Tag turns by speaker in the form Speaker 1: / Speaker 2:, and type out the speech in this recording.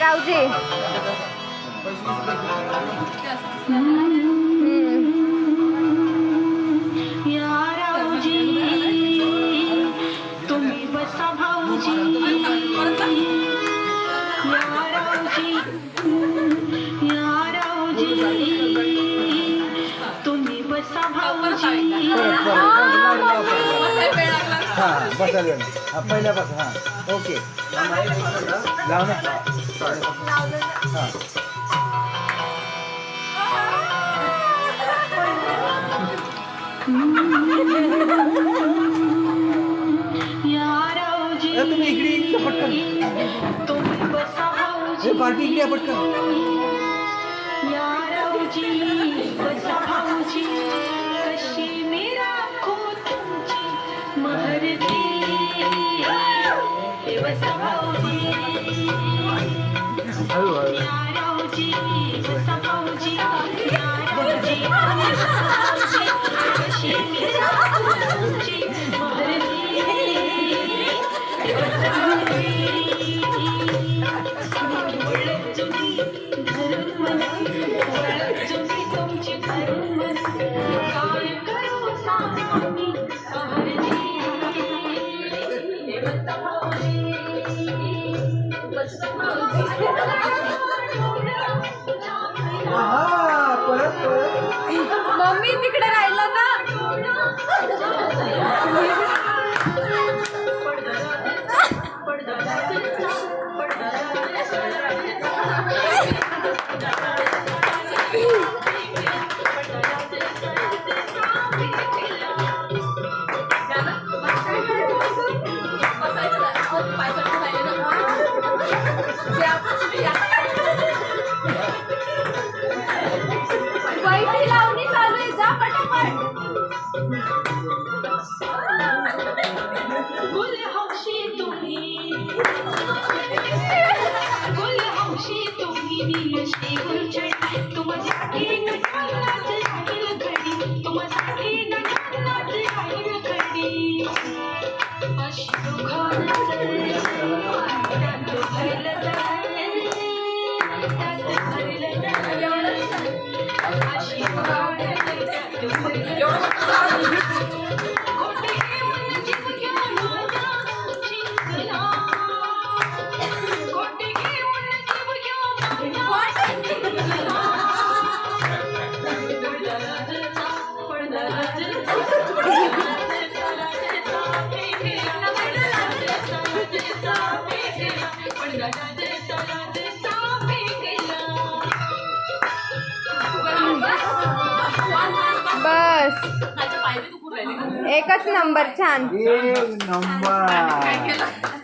Speaker 1: रावजी
Speaker 2: तुम्ही बसा भाऊजी तुम्ही बसा भाऊजी
Speaker 3: बसा पहिल्यापासून ओके लाव ना तुम्ही इकडे पटकन
Speaker 2: तुम्ही बसा भाऊजी
Speaker 3: पार्टी इकडे पटकन
Speaker 2: बसा भाऊजी कशी मी राखू तुमची महरती बसा भाऊजी बसा भाऊजी कशी मी राखू तुमची महरती बसा भाऊजी
Speaker 1: मम्मी तिकडे राहिला ना बैठी लावणी चालू आहे जा पटापट
Speaker 2: गुल हौशी तुम्ही नियशी गुलछडी तुमच्यासाठी नटानाच राहील घडी तुमच्यासाठी नटानाच राहील घडी अशी दुखानच त्यात भरलं जाईल त्यात भरलं जाईल अशी दुखानच त्यात भरलं जाईल खोटे घेऊन जीव घ्या माझा जिंकला खोटे घेऊन जीव घ्या
Speaker 1: बस एकच नंबर छान
Speaker 3: एक नंबर